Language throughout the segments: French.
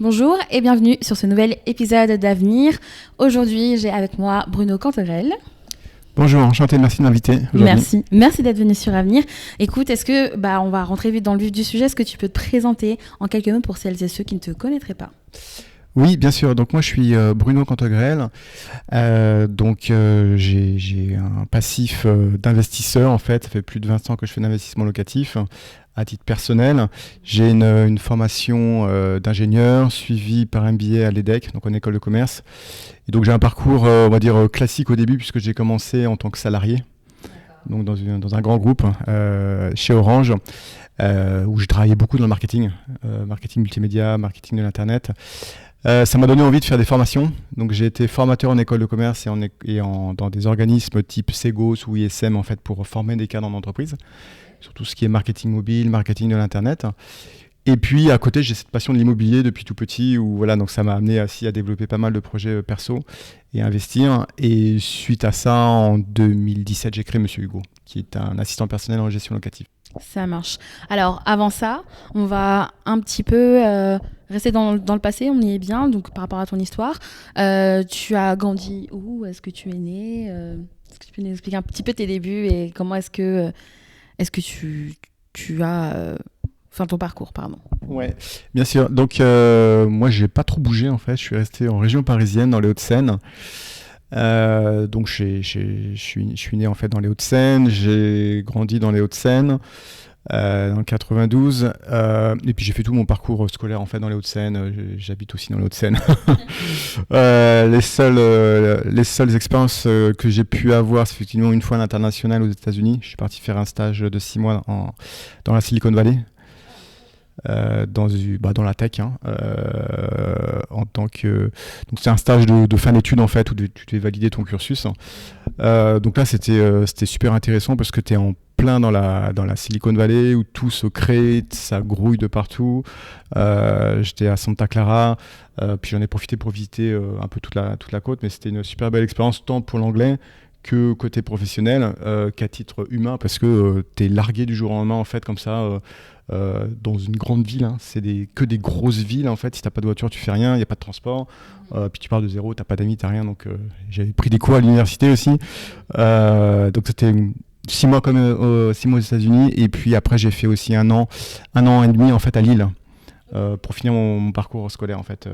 Bonjour et bienvenue sur ce nouvel épisode d'Avenir. Aujourd'hui, j'ai avec moi Bruno Cantorel. Bonjour, enchanté, merci de m'inviter. Merci d'être venu sur Avenir. Écoute, on va rentrer vite dans le vif du sujet. Est-ce que tu peux te présenter en quelques mots pour celles et ceux qui ne te connaîtraient pas ? Oui, bien sûr. Donc moi, je suis Bruno Cantorel. J'ai un passif d'investisseur en fait. Ça fait plus de 20 ans que je fais de l'investissement locatif. À titre personnel, j'ai une formation d'ingénieur suivie par un MBA à l'EDEC, donc en école de commerce. Et donc j'ai un parcours, on va dire, classique au début puisque j'ai commencé en tant que salarié, donc dans un grand groupe chez Orange, où j'ai travaillé beaucoup dans le marketing, marketing multimédia, marketing de l'internet. Ça m'a donné envie de faire des formations. Donc j'ai été formateur en école de commerce dans des organismes type Segos ou ISM en fait pour former des cadres en entreprise sur tout ce qui est marketing mobile, marketing de l'internet. Et puis à côté, j'ai cette passion de l'immobilier depuis tout petit où voilà, donc ça m'a amené aussi à développer pas mal de projets perso et à investir. Et suite à ça, en 2017, j'ai créé Monsieur Hugo, qui est un assistant personnel en gestion locative. Ça marche. Alors avant ça, on va un petit peu rester dans le passé, on y est bien, donc par rapport à ton histoire. Tu as grandi où ? Est-ce que tu es né ? Est-ce que tu peux nous expliquer un petit peu tes débuts et comment est-ce que tu as... ton parcours, pardon. Ouais, bien sûr. Donc moi, j'ai pas trop bougé en fait. Je suis resté en région parisienne, dans les Hauts-de-Seine. Donc je suis né en fait dans les Hauts-de-Seine. J'ai grandi dans les Hauts-de-Seine. Dans le 92, et puis j'ai fait tout mon parcours scolaire en fait dans les Hauts-de-Seine. J'habite aussi dans les Hauts-de-Seine. Les seules expériences que j'ai pu avoir, c'est effectivement une fois à l'international aux États-Unis. Je suis parti faire un stage de 6 mois dans la Silicon Valley. Dans la tech, en tant que donc c'est un stage de fin d'études en fait où tu devais valider ton cursus. Donc là c'était super intéressant parce que tu es en plein dans la Silicon Valley où tout se crée, ça grouille de partout. J'étais à Santa Clara, puis j'en ai profité pour visiter un peu toute la côte, mais c'était une super belle expérience tant pour l'anglais que côté professionnel, qu'à titre humain, parce que t'es largué du jour au lendemain en fait comme ça. Dans une grande ville, c'est que des grosses villes en fait. Si t'as pas de voiture, tu fais rien, il n'y a pas de transport. Puis tu pars de zéro, t'as pas d'amis, t'as rien. Donc j'avais pris des cours à l'université aussi. Donc c'était 6 mois 6 mois aux États-Unis, et puis après j'ai fait aussi un an et demi en fait à Lille pour finir mon parcours scolaire en fait.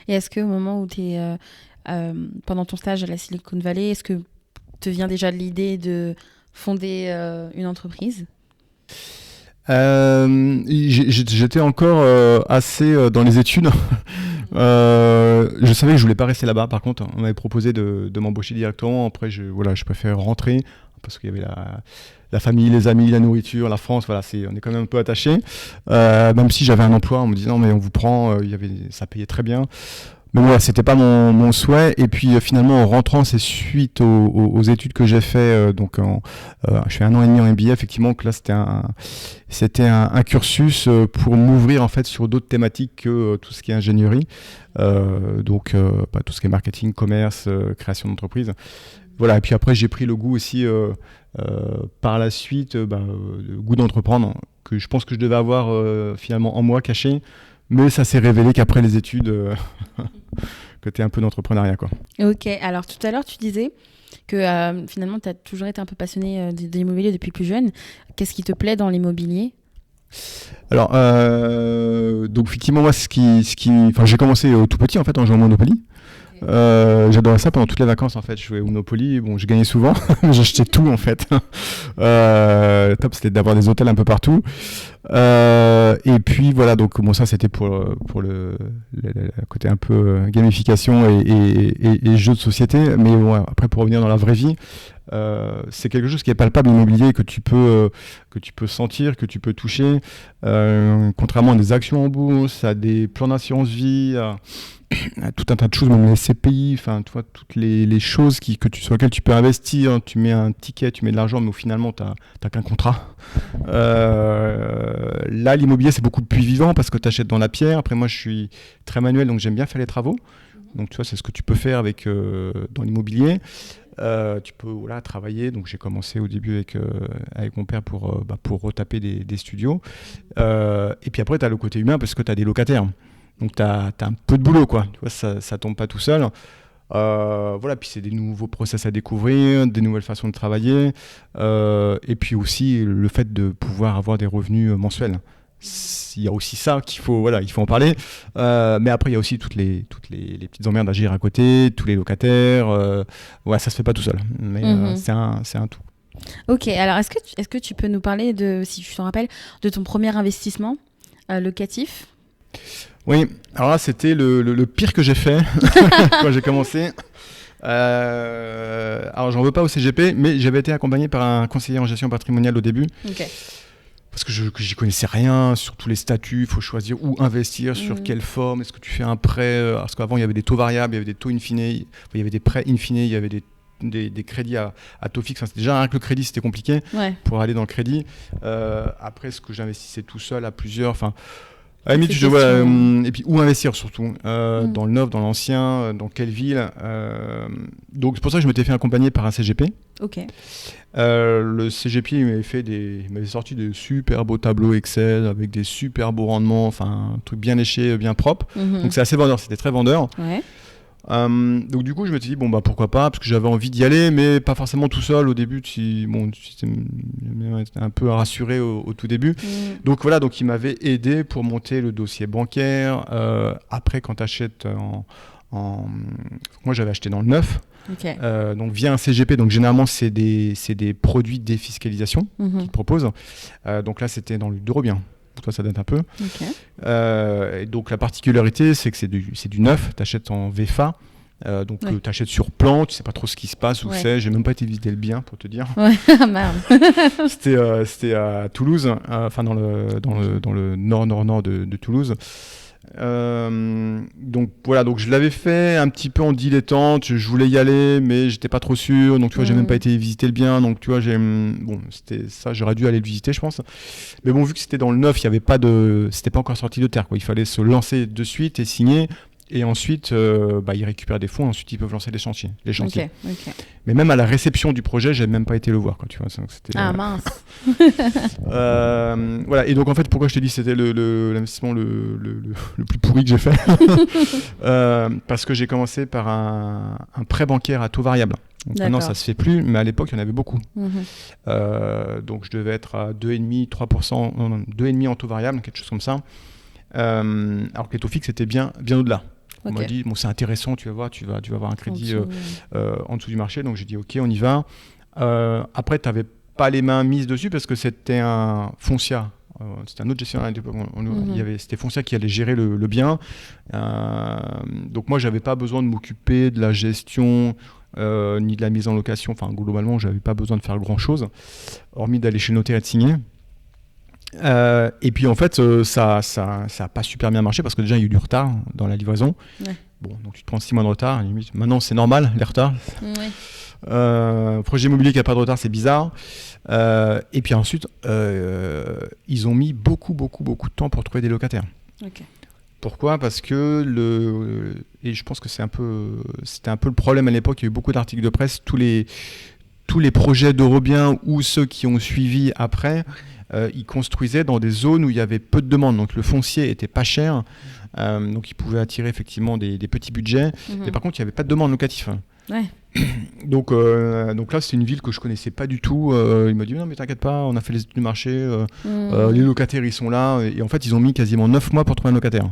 Et est-ce que au moment où tu es pendant ton stage à la Silicon Valley, est-ce que te vient déjà l'idée de fonder une entreprise ? J'étais encore assez dans les études. Je savais que je voulais pas rester là-bas. Par contre, on m'avait proposé de m'embaucher directement. Après, je préfère rentrer parce qu'il y avait la famille, les amis, la nourriture, la France. Voilà, on est quand même un peu attachés. Même si j'avais un emploi, on me disait non mais on vous prend. Ça payait très bien. Mais voilà, c'était pas mon souhait. Et puis finalement, en rentrant, c'est suite aux études que j'ai fait. Je fais 1 an et demi en MBA. Effectivement, que là, c'était un cursus pour m'ouvrir en fait sur d'autres thématiques que tout ce qui est ingénierie. Tout ce qui est marketing, commerce, création d'entreprise. Voilà. Et puis après, j'ai pris le goût aussi par la suite, le goût d'entreprendre, que je pense que je devais avoir finalement en moi caché. Mais ça s'est révélé qu'après les études, que tu es un peu d'entrepreneuriat, quoi. Ok, alors tout à l'heure, tu disais que finalement, tu as toujours été un peu passionné de l'immobilier depuis plus jeune. Qu'est-ce qui te plaît dans l'immobilier ? Alors, donc effectivement, moi, j'ai commencé tout petit, en fait, en jouant au Monopoly. J'adorais ça pendant toutes les vacances en fait. Je jouais au Monopoly, je gagnais souvent, j'achetais tout en fait. Top, c'était d'avoir des hôtels un peu partout. Et puis voilà, donc ça c'était pour le côté un peu gamification et jeux de société. Mais après pour revenir dans la vraie vie, c'est quelque chose qui est palpable, l'immobilier, que tu peux sentir, que tu peux toucher. Contrairement à des actions en bourse, à des plans d'assurance vie, à tout un tas de choses, même les CPI, enfin, tu vois, toutes les choses sur lesquelles tu peux investir. Tu mets un ticket, tu mets de l'argent, mais finalement, tu n'as qu'un contrat. Là, l'immobilier, c'est beaucoup plus vivant parce que tu achètes dans la pierre. Après, moi, je suis très manuel, donc j'aime bien faire les travaux. Donc, tu vois, c'est ce que tu peux faire dans l'immobilier. Tu peux travailler. Donc j'ai commencé au début avec mon père pour retaper des studios. Et puis après, tu as le côté humain parce que tu as des locataires. Donc tu as un peu de boulot, quoi. Tu vois, ça tombe pas tout seul. Puis c'est des nouveaux process à découvrir, des nouvelles façons de travailler, et puis aussi le fait de pouvoir avoir des revenus mensuels. Il y a aussi ça il faut en parler. Mais après, il y a aussi toutes les petites emmerdes à gérer à côté, tous les locataires. Ça se fait pas tout seul. Mais c'est un tout. Ok, alors est-ce que tu peux nous parler si tu t'en rappelles, de ton premier investissement locatif ? Oui, alors là, c'était le pire que j'ai fait quand j'ai commencé. Alors, j'en veux pas au CGP, mais j'avais été accompagné par un conseiller en gestion patrimoniale au début. Ok. Parce que j'y connaissais rien sur tous les statuts, il faut choisir où investir, sur quelle forme, est-ce que tu fais un prêt, parce qu'avant il y avait des taux variables, il y avait des taux in fine, il y avait des prêts in fine, il y avait des crédits à taux fixe. Enfin, déjà avec le crédit c'était compliqué pour aller dans le crédit. Après, ce que j'investissais tout seul à plusieurs, enfin à la limite, et puis où investir surtout, dans le neuf, dans l'ancien, dans quelle ville. Donc c'est pour ça que je m'étais fait accompagner par un CGP. Ok. Le CGP il m'avait sorti des super beaux tableaux Excel avec des super beaux rendements, enfin un truc bien léché, bien propre. Donc c'est assez vendeur, c'était très vendeur. Ouais. Donc du coup je me suis dit pourquoi pas, parce que j'avais envie d'y aller, mais pas forcément tout seul au début. J'étais un peu rassuré au tout début. Donc donc il m'avait aidé pour monter le dossier bancaire. Après, quand tu achètes moi j'avais acheté dans le neuf. Okay. Donc via un CGP, donc généralement c'est des produits de défiscalisation qu'ils proposent. Donc là c'était dans le Dorobien. Pour toi ça date un peu. Okay. Et donc la particularité c'est que c'est du neuf, tu achètes en VFA. Donc tu achètes sur plan, tu sais pas trop ce qui se passe, où c'est. J'ai même pas été visiter le bien pour te dire. Ouais, merde. C'était à Toulouse, enfin dans le nord de Toulouse. Donc je l'avais fait un petit peu en dilettante, je voulais y aller mais j'étais pas trop sûr, donc tu vois j'ai même pas été visiter le bien, donc tu vois c'était ça, j'aurais dû aller le visiter je pense, mais vu que c'était dans le neuf, c'était pas encore sorti de terre quoi. Il fallait se lancer de suite et signer. Et ensuite, ils récupèrent des fonds, et ensuite ils peuvent lancer les chantiers. Okay. Mais même à la réception du projet, j'ai même pas été le voir, quoi, tu vois. C'était, mince. Et donc en fait, pourquoi je t'ai dit que c'était l'investissement le plus pourri que j'ai fait parce que j'ai commencé par un prêt bancaire à taux variable. Donc maintenant, ça se fait plus, mais à l'époque, il y en avait beaucoup. Donc je devais être à 2,5%, 3%, 2,5% en taux variable, quelque chose comme ça. Alors que les taux fixes étaient bien au-delà. On m'a dit c'est intéressant, tu vas voir, tu vas avoir un crédit en dessous du marché. Donc j'ai dit ok, on y va. Après, tu n'avais pas les mains mises dessus parce que c'était un Foncia. C'était un autre gestionnaire. C'était Foncia qui allait gérer le bien. Donc moi, j'avais pas besoin de m'occuper de la gestion ni de la mise en location. Enfin, globalement, j'avais pas besoin de faire grand-chose, hormis d'aller chez le notaire et de signer. Et puis en fait ça a pas super bien marché parce que déjà il y a eu du retard dans la livraison. Donc tu te prends 6 mois de retard, limite. Maintenant c'est normal les retards. Projet immobilier qui a pas de retard, c'est bizarre. Et puis ensuite ils ont mis beaucoup de temps pour trouver des locataires. Pourquoi ? Parce que et je pense que c'était un peu le problème à l'époque. Il y a eu beaucoup d'articles de presse, tous les projets d'Eurobiens ou ceux qui ont suivi après, ils construisaient dans des zones où il y avait peu de demandes. Donc le foncier était pas cher, donc ils pouvaient attirer effectivement des petits budgets. Mais par contre, il n'y avait pas de demande locative. Donc là, c'est une ville que je connaissais pas du tout. Il m'a dit non mais t'inquiète pas, on a fait les études du marché, les locataires ils sont là. Et en fait, ils ont mis quasiment 9 mois pour trouver un locataire.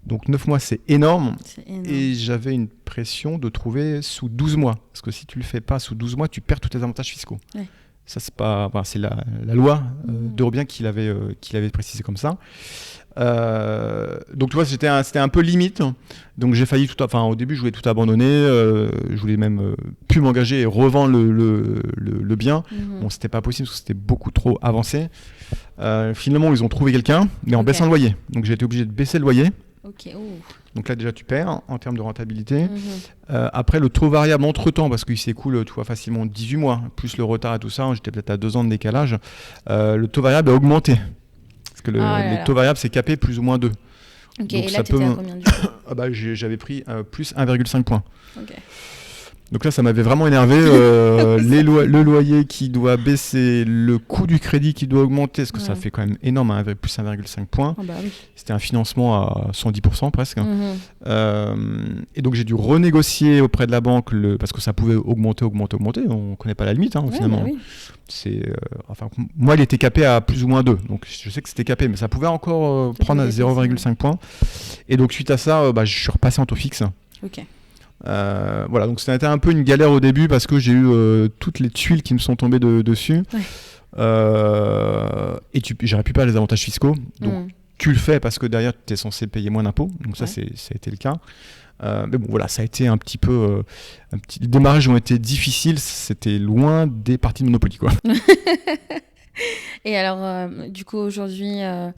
Donc 9 mois, c'est énorme. Et j'avais une pression de trouver sous 12 mois. Parce que si tu le fais pas sous 12 mois, tu perds tous tes avantages fiscaux. Ça, c'est la loi d'Eurobiens qui l'avait précisé comme ça. Donc tu vois, c'était un peu limite. Donc j'ai failli au début, je voulais tout abandonner. Je voulais même plus m'engager et revendre le bien. Bon, c'était pas possible parce que c'était beaucoup trop avancé. Finalement, ils ont trouvé quelqu'un, mais en baissant le loyer. Donc j'ai été obligé de baisser le loyer. Donc là déjà tu perds en termes de rentabilité. Après le taux variable entre-temps, parce qu'il s'écoule facilement 18 mois, plus le retard et tout ça, j'étais peut-être à 2 ans de décalage, le taux variable a augmenté. Parce que le taux variable c'est capé plus ou moins 2. Donc, et là tu étais à combien du coup J'avais pris plus 1,5 points. Donc là, ça m'avait vraiment énervé. Le loyer qui doit baisser, le coût du crédit qui doit augmenter, parce que ça fait quand même énorme, hein, plus 1,5 points. Ah bah oui. C'était un financement à 110% presque. Mhm. Et donc j'ai dû renégocier auprès de la banque, parce que ça pouvait augmenter. On ne connaît pas la limite, hein, finalement. Bah oui. Moi, il était capé à plus ou moins 2. Donc je sais que c'était capé, mais ça pouvait encore prendre à 0,5 points. Et donc suite à ça, je suis repassé en taux fixe. Ok. Voilà, donc ça a été un peu une galère au début parce que j'ai eu toutes les tuiles qui me sont tombées dessus. Ouais. Et j'aurais pu perdre les avantages fiscaux. Donc tu le fais parce que derrière tu es censé payer moins d'impôts. Donc ça, ça a été le cas. Mais bon, voilà, ça a été un petit peu. Les démarrages ont été difficiles. C'était loin des parties de Monopoly, quoi. Et alors, du coup, aujourd'hui, est-ce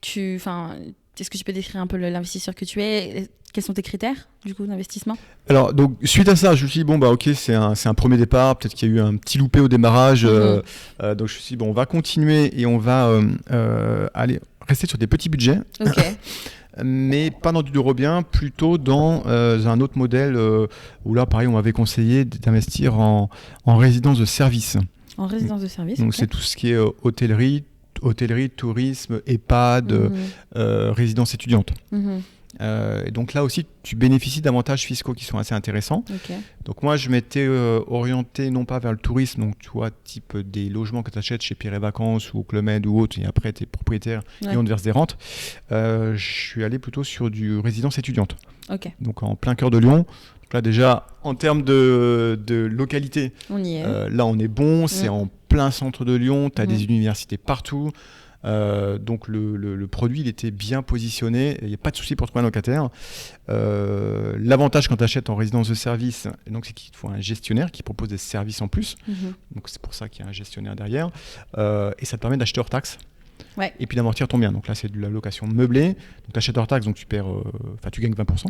que tu peux décrire un peu l'investisseur que tu es? Quels sont tes critères, du coup, d'investissement? Alors, donc, suite à ça, je me suis dit, bon, ok, c'est un premier départ. Peut-être qu'il y a eu un petit loupé au démarrage. Donc, je me suis dit, bon, on va continuer et on va aller rester sur des petits budgets. Ok. Mais pas dans du Eurobien, plutôt dans un autre modèle où là, pareil, on m'avait conseillé d'investir en résidence de service. En résidence de service. Donc, okay. c'est tout ce qui est hôtellerie, tourisme, EHPAD, résidence étudiante. Et donc là aussi, tu bénéficies d'avantages fiscaux qui sont assez intéressants. Okay. Donc moi, je m'étais orienté non pas vers le tourisme, donc tu vois, type des logements que tu achètes chez Pierre et Vacances ou au Club Med ou autre, et après tu es propriétaire et on te verse des rentes. Je suis allé plutôt sur du résidence étudiante. Okay. Donc en plein cœur de Lyon. Donc là déjà, en termes de localité, on y est. là on est bon, c'est en plein centre de Lyon, tu as des universités partout. Donc le produit il était bien positionné, il n'y a pas de souci pour trouver un locataire. L'avantage quand tu achètes en résidence de service, donc, c'est qu'il te faut un gestionnaire qui propose des services en plus. Donc c'est pour ça qu'il y a un gestionnaire derrière. Et ça te permet d'acheter hors taxe. Ouais. Et puis d'amortir ton bien. Donc là c'est de la location meublée. Donc tu achètes hors taxe, donc tu perds, tu gagnes 20%.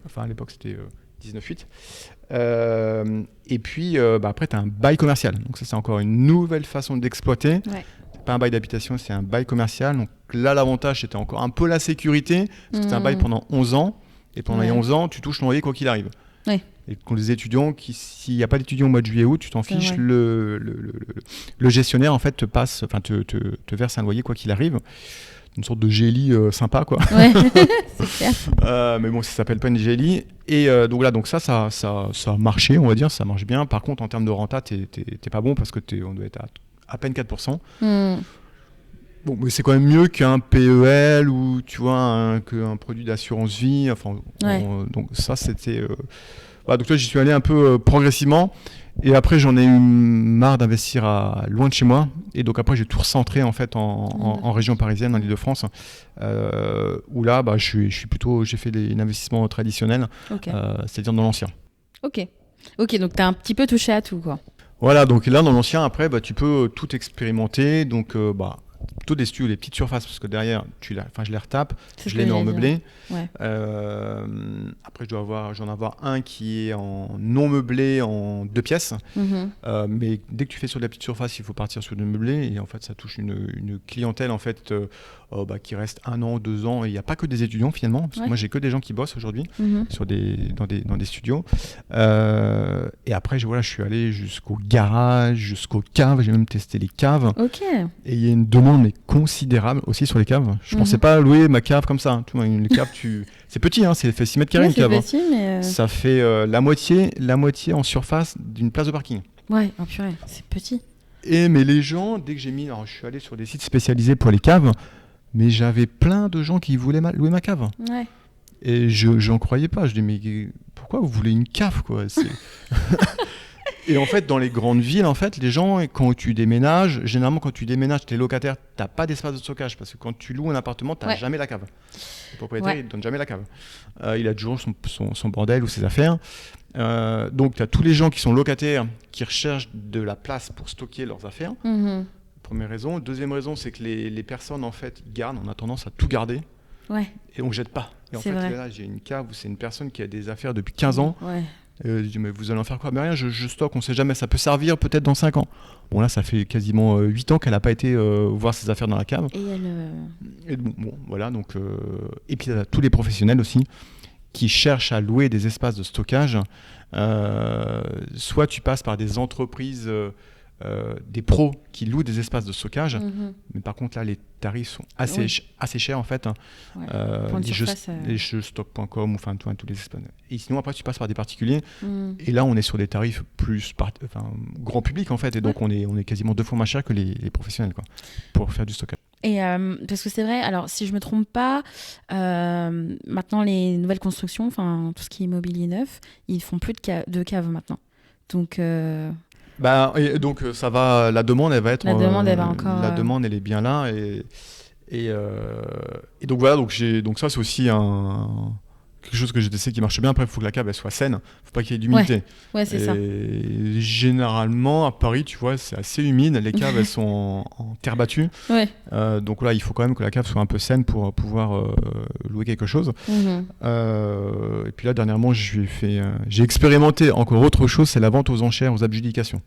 Enfin à l'époque c'était 19,8. Et puis après tu as un bail commercial. Donc ça c'est encore une nouvelle façon d'exploiter. Ouais. Pas un bail d'habitation, c'est un bail commercial. Donc là, l'avantage, c'était encore un peu la sécurité, parce que c'est un bail pendant 11 ans. Et pendant les 11 ans, tu touches ton loyer quoi qu'il arrive. Ouais. Et quand les étudiants, s'il n'y a pas d'étudiants au mois de juillet-août, tu t'en fiches, le gestionnaire, en fait, te verse un loyer quoi qu'il arrive. Une sorte de GLI sympa, quoi. Ouais, c'est clair. Mais bon, ça s'appelle pas une GLI. Et donc ça a marché, on va dire, ça marche bien. Par contre, en termes de renta, t'es pas bon, parce que on doit être à peine 4%. Bon, mais c'est quand même mieux qu'un PEL ou tu vois qu'un produit d'assurance vie. Enfin, donc ça c'était. Donc là j'y suis allé un peu progressivement. Et après j'en ai eu marre d'investir loin de chez moi. Et donc après j'ai tout recentré en fait en région parisienne, en Île-de-France, où là j'ai fait un investissement traditionnel, c'est-à-dire dans l'ancien. Ok, donc tu as un petit peu touché à tout, quoi. Voilà, donc là dans l'ancien, après tu peux tout expérimenter, donc plutôt des studios, des petites surfaces, parce que derrière je les retape, je les mets en meublé. Ouais. Après j'en avoir un qui est en non meublé en 2 pièces, mais dès que tu fais sur de la petite surface, il faut partir sur du meublé, et en fait ça touche une clientèle en fait qui reste 1 an, 2 ans, et il n'y a pas que des étudiants finalement, parce que moi j'ai que des gens qui bossent aujourd'hui dans des studios. Et après je suis allé jusqu'au garage, jusqu'aux caves, j'ai même testé les caves. Et il y a une demande mais considérable aussi sur les caves. Je pensais pas louer ma cave comme ça. Tu vois, une cave, c'est petit, hein, ça fait 6 mètres carrés une cave. Petit, mais ça fait la moitié en surface d'une place de parking. Ouais, purée, c'est petit. Mais les gens, dès que je suis allé sur des sites spécialisés pour les caves, mais j'avais plein de gens qui voulaient louer ma cave. Ouais. Et j'en croyais pas. Je dis, mais pourquoi vous voulez une cave, quoi? Et en fait, dans les grandes villes, en fait, les gens, quand tu déménages, généralement, quand tu déménages, tu es locataire, tu n'as pas d'espace de stockage. Parce que quand tu loues un appartement, tu n'as jamais la cave. Le propriétaire, il ne donne jamais la cave. Il a toujours son bordel ou ses affaires. Donc, tu as tous les gens qui sont locataires, qui recherchent de la place pour stocker leurs affaires. Première raison. Deuxième raison, c'est que les personnes, en fait, gardent. On a tendance à tout garder. Ouais. Et on ne jette pas. Et en fait, là, j'ai une cave où c'est une personne qui a des affaires depuis 15 ans. Ouais. Je dis, mais vous allez en faire quoi? Mais rien, je stocke, on ne sait jamais, ça peut servir peut-être dans 5 ans. Bon, là, ça fait quasiment 8 ans qu'elle n'a pas été voir ses affaires dans la cave. Et elle. Et bon, voilà. Donc, et puis, il y a tous les professionnels aussi qui cherchent à louer des espaces de stockage, soit tu passes par des entreprises, des pros qui louent des espaces de stockage, mais par contre là les tarifs sont assez chers en fait. Ouais. Les jeustock.com, enfin tous les espaces. Et sinon après tu passes par des particuliers, et là on est sur des tarifs plus grand public en fait, et donc on est quasiment 2 fois moins cher que les professionnels quoi, pour faire du stockage. Et parce que c'est vrai, alors si je me trompe pas, maintenant les nouvelles constructions, enfin tout ce qui est immobilier neuf, ils font plus de caves maintenant. Donc et donc ça va, la demande elle va être, la demande elle va encore. La demande elle est bien là, et donc voilà, donc ça c'est aussi quelque chose que je sais qui marche bien. Après il faut que la cave elle soit saine, faut pas qu'il y ait d'humidité. Ouais, c'est ça. Généralement à Paris tu vois c'est assez humide, les caves elles sont en terre battue. Ouais. Donc là il faut quand même que la cave soit un peu saine pour pouvoir louer quelque chose. Et puis là dernièrement j'ai expérimenté encore autre chose, c'est la vente aux enchères, aux adjudications.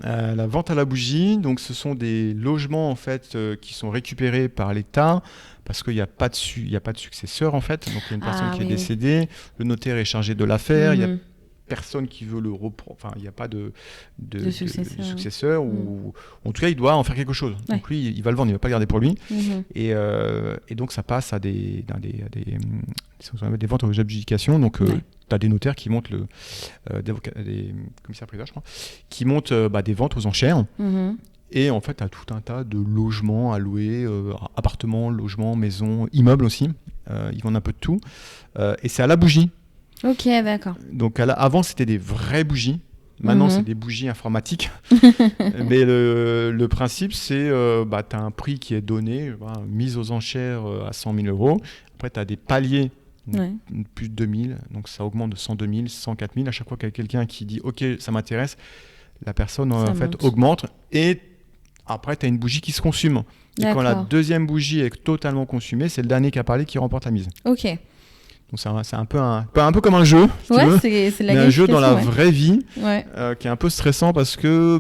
La vente à la bougie, donc ce sont des logements en fait qui sont récupérés par l'État parce qu'il n'y a pas de successeur en fait, donc il y a une personne qui est décédée, le notaire est chargé de l'affaire, il y a personne qui veut le reprendre, enfin il n'y a pas de successeur, ou en tout cas il doit en faire quelque chose. Donc lui il va le vendre, il ne va pas le garder pour lui. Et donc ça passe à des ventes aux adjudications. Donc tu as des notaires qui montent des commissaires-priseurs je crois, qui montent des ventes aux enchères. Et en fait, tu as tout un tas de logements à louer, appartements, logements, maisons, immeubles aussi. Ils vendent un peu de tout. Et c'est à la bougie. Ok, d'accord. Donc avant, c'était des vraies bougies. Maintenant, c'est des bougies informatiques. Mais le principe, c'est tu as un prix qui est donné, mise aux enchères à 100 000 euros. Après, tu as des paliers, plus de 2000. Donc ça augmente de 102 000, 104 000. À chaque fois qu'il y a quelqu'un qui dit « Ok, ça m'intéresse », la personne en fait augmente. Et après, tu as une bougie qui se consume. Et quand la deuxième bougie est totalement consumée, c'est le dernier qui a parlé qui remporte la mise. Ok. Donc c'est un peu comme un jeu, si tu veux, c'est la mais un jeu dans la vraie vie, qui est un peu stressant parce que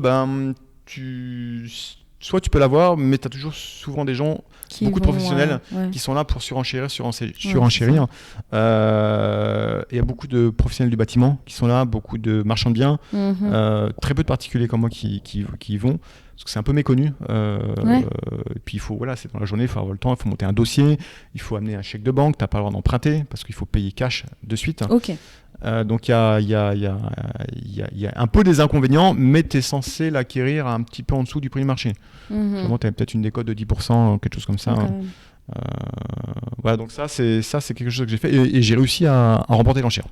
soit tu peux l'avoir, mais tu as toujours souvent des gens, beaucoup de professionnels qui sont là pour surenchérir. Il y a beaucoup de professionnels du bâtiment qui sont là, beaucoup de marchands de biens, très peu de particuliers comme moi qui y vont. Parce que c'est un peu méconnu. Et puis c'est dans la journée, il faut avoir le temps, il faut monter un dossier, il faut amener un chèque de banque, tu n'as pas le droit d'emprunter parce qu'il faut payer cash de suite. Ok. Donc il y a un peu des inconvénients, mais tu es censé l'acquérir un petit peu en dessous du prix du marché. Tu as peut-être une décote de 10%, quelque chose comme ça. Donc ça c'est quelque chose que j'ai fait et j'ai réussi à remporter l'enchère.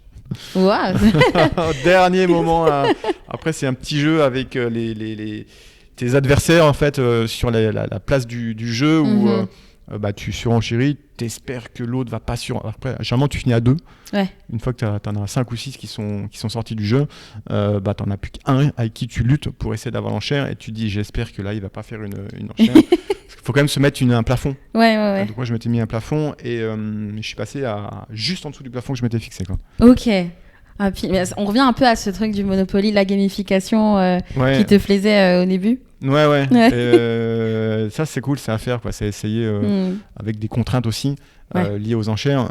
Wow. Au dernier moment. Après c'est un petit jeu avec tes adversaires en fait sur la place du jeu où tu surenchéris, t'espères que l'autre va pas Après généralement tu finis à 2. Une fois que t'en as 5 ou 6 qui sont sortis du jeu, t'en as plus qu'un avec qui tu luttes pour essayer d'avoir l'enchère et tu dis j'espère que là il va pas faire une enchère. Parce qu'il faut quand même se mettre un plafond. Donc moi je m'étais mis un plafond et je suis passé à juste en dessous du plafond que je m'étais fixé quoi. Ok. On revient un peu à ce truc du Monopoly, la gamification qui te plaisait au début. Ça c'est cool, c'est à faire quoi. C'est essayer avec des contraintes aussi liées aux enchères,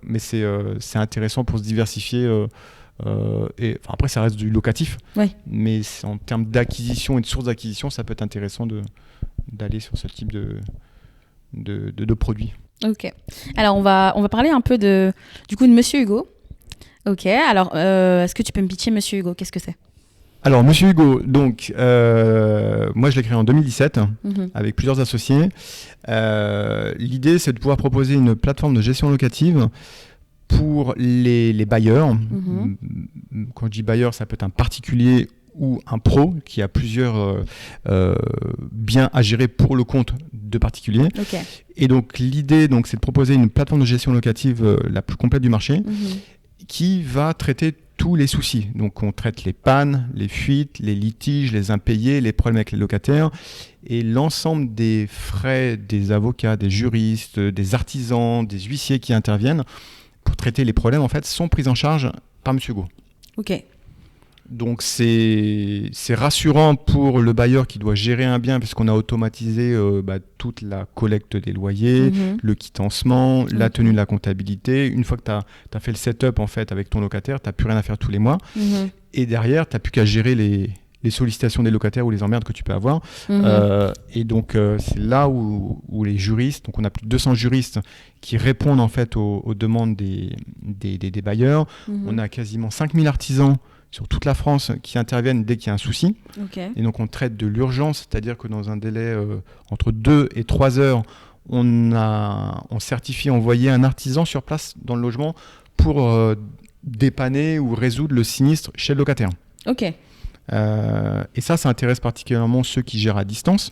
mais c'est intéressant pour se diversifier. Et après ça reste du locatif, mais en termes d'acquisition et de source d'acquisition, ça peut être intéressant d'aller sur ce type de produits. Ok. Alors on va parler un peu de Monsieur Hugo. Ok. Alors est-ce que tu peux me pitcher Monsieur Hugo? Qu'est-ce que c'est? Alors, Monsieur Hugo, donc, moi je l'ai créé en 2017 avec plusieurs associés. L'idée, c'est de pouvoir proposer une plateforme de gestion locative pour les bailleurs. Quand je dis bailleur, ça peut être un particulier ou un pro qui a plusieurs biens à gérer pour le compte de particuliers. Et donc, l'idée, c'est de proposer une plateforme de gestion locative la plus complète du marché qui va traiter tous les soucis. Donc on traite les pannes, les fuites, les litiges, les impayés, les problèmes avec les locataires et l'ensemble des frais des avocats, des juristes, des artisans, des huissiers qui interviennent pour traiter les problèmes en fait sont pris en charge par Monsieur Hugo. Ok. Donc c'est rassurant pour le bailleur qui doit gérer un bien puisqu'on a automatisé toute la collecte des loyers, le quittancement, la tenue de la comptabilité. Une fois que tu as fait le setup en fait avec ton locataire, tu n'as plus rien à faire tous les mois. Et derrière, tu n'as plus qu'à gérer les sollicitations des locataires ou les emmerdes que tu peux avoir. Et donc c'est là où les juristes, donc on a plus de 200 juristes qui répondent en fait aux demandes des bailleurs. On a quasiment 5000 artisans sur toute la France qui interviennent dès qu'il y a un souci. Et donc on traite de l'urgence, c'est-à-dire que dans un délai entre 2 et 3 heures, on certifie envoyer un artisan sur place dans le logement pour dépanner ou résoudre le sinistre chez le locataire. Et ça intéresse particulièrement ceux qui gèrent à distance,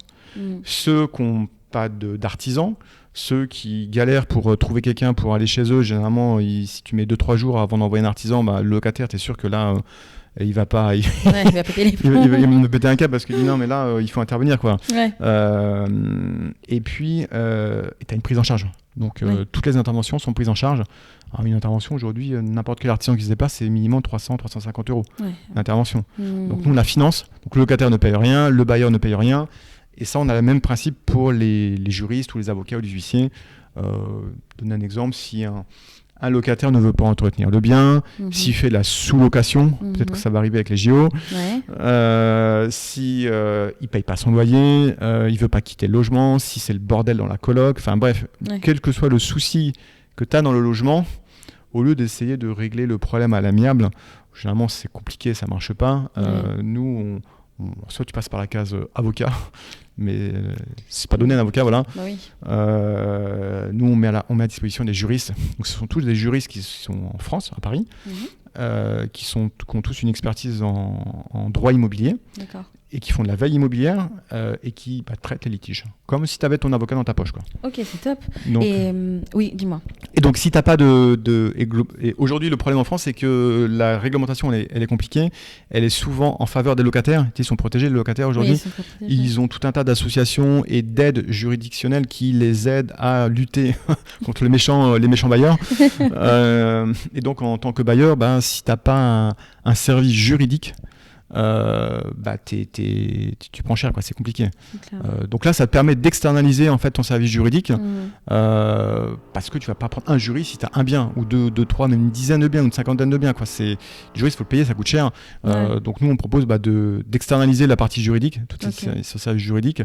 ceux qui n'ont pas d'artisans, ceux qui galèrent pour trouver quelqu'un pour aller chez eux. Généralement, si tu mets 2-3 jours avant d'envoyer un artisan, le locataire, tu es sûr que là, il va pas... il va péter les plombs. il va me péter un câble parce qu'il dit non, mais là, il faut intervenir, quoi. Et puis, tu as une prise en charge. Donc, toutes les interventions sont prises en charge. Alors, une intervention, aujourd'hui, n'importe quel artisan qui se dépasse, c'est minimum 300-350 euros l'intervention. Donc, nous, on la finance. Donc, le locataire ne paye rien, le bailleur ne paye rien. Et ça, on a le même principe pour les juristes ou les avocats ou les huissiers. Donner un exemple, si un locataire ne veut pas entretenir le bien, s'il fait de la sous-location, peut-être que ça va arriver avec les JO, si il ne paye pas son loyer, il ne veut pas quitter le logement, si c'est le bordel dans la coloc, enfin bref, quel que soit le souci que tu as dans le logement, au lieu d'essayer de régler le problème à l'amiable, généralement c'est compliqué, ça ne marche pas. Nous, soit tu passes par la case avocat, mais c'est pas donné un avocat, voilà. Nous, on met à disposition des juristes. Donc, ce sont tous des juristes qui sont en France, à Paris, qui ont tous une expertise en droit immobilier et qui font de la veille immobilière et qui traitent les litiges. Comme si tu avais ton avocat dans ta poche, quoi. Ok, c'est top. Donc, oui, dis-moi. Et donc, si tu n'as pas et aujourd'hui, le problème en France, c'est que la réglementation, elle est compliquée. Elle est souvent en faveur des locataires. Ils sont protégés, les locataires, aujourd'hui. Ils ont tout un tas d'associations et d'aides juridictionnelles qui les aident à lutter contre les méchants bailleurs. Et donc, en tant que bailleur, si tu n'as pas un service juridique, tu prends cher, quoi, c'est compliqué. Donc là, ça te permet d'externaliser en fait ton service juridique parce que tu vas pas prendre un juriste si tu as un bien ou deux, trois, même une dizaine de biens ou une cinquantaine de biens, quoi. Le juriste, il faut le payer, ça coûte cher. Donc nous, on propose d'externaliser la partie juridique, tout ce service juridique,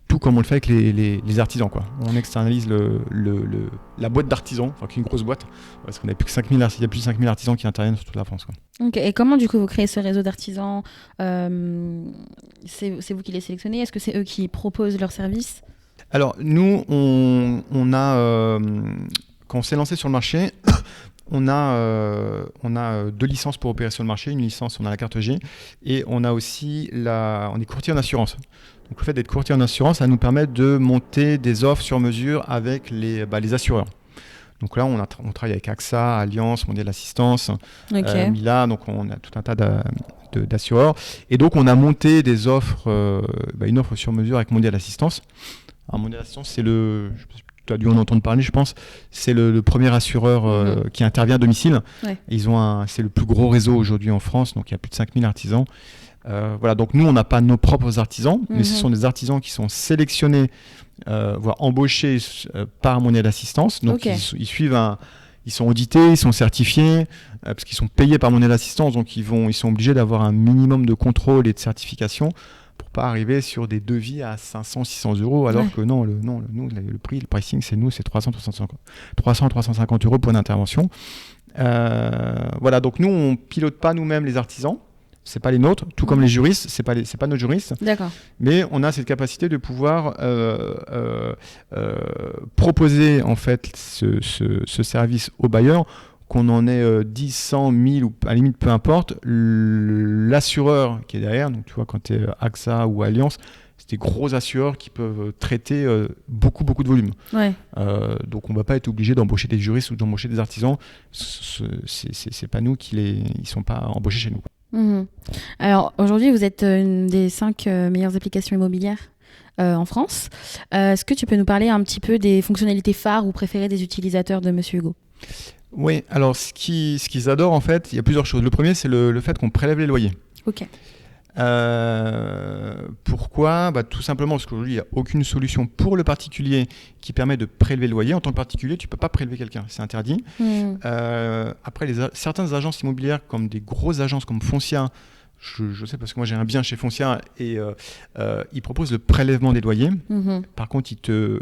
tout comme on le fait avec les artisans, quoi. On externalise la boîte d'artisans, qui est une grosse boîte, parce qu'on a plus que 5000, il y a plus de 5000 artisans qui interviennent sur toute la France, quoi. Et comment du coup vous créez ce réseau d'artisans c'est vous qui les sélectionnez? Est-ce que c'est eux qui proposent leurs services? Alors nous, on a quand on s'est lancé sur le marché, on a 2 licences pour opérer sur le marché. Une licence, on a la carte G, et on a aussi on est courtier en assurance. Donc le fait d'être courtier en assurance, ça nous permet de monter des offres sur mesure avec les assureurs. Donc là, on travaille avec AXA, Allianz, Mondial Assistance, Mila, donc on a tout un tas d'assureurs. Et donc on a monté des offres, une offre sur mesure avec Mondial Assistance. Alors Mondial Assistance, tu as dû en entendre parler, je pense. C'est le premier assureur qui intervient à domicile. C'est le plus gros réseau aujourd'hui en France, donc il y a plus de 5000 artisans. Donc nous, on n'a pas nos propres artisans, mais ce sont des artisans qui sont sélectionnés, voire embauchés par Mondial Assistance. Donc ils suivent ils sont audités, ils sont certifiés, parce qu'ils sont payés par Mondial Assistance, donc ils sont obligés d'avoir un minimum de contrôle et de certification pour pas arriver sur des devis à 500-600 euros, alors que non, le pricing, c'est 300-350 euros pour une intervention. Donc nous, on pilote pas nous-mêmes les artisans. C'est pas les nôtres, tout comme les juristes, c'est pas nos juristes. D'accord. Mais on a cette capacité de pouvoir proposer en fait ce service aux bailleurs, qu'on en ait 10, 100, 1000 ou à la limite peu importe. L'assureur qui est derrière, donc tu vois, quand tu es AXA ou Allianz, c'est des gros assureurs qui peuvent traiter beaucoup de volume. Donc on ne va pas être obligé d'embaucher des juristes ou d'embaucher des artisans. C'est pas nous ils sont pas embauchés chez nous. Alors aujourd'hui, vous êtes une des 5 meilleures applications immobilières en France. Est-ce que tu peux nous parler un petit peu des fonctionnalités phares ou préférées des utilisateurs de Monsieur Hugo? Oui, alors ce qu'ils adorent en fait, il y a plusieurs choses. Le premier, c'est le fait qu'on prélève les loyers. Ok. Pourquoi ? Tout simplement parce qu'aujourd'hui, il n'y a aucune solution pour le particulier qui permet de prélever le loyer. En tant que particulier, tu ne peux pas prélever quelqu'un, c'est interdit. Après, certaines agences immobilières, comme des grosses agences comme Foncia, je sais parce que moi j'ai un bien chez Foncia et ils proposent le prélèvement des loyers. Par contre, ils te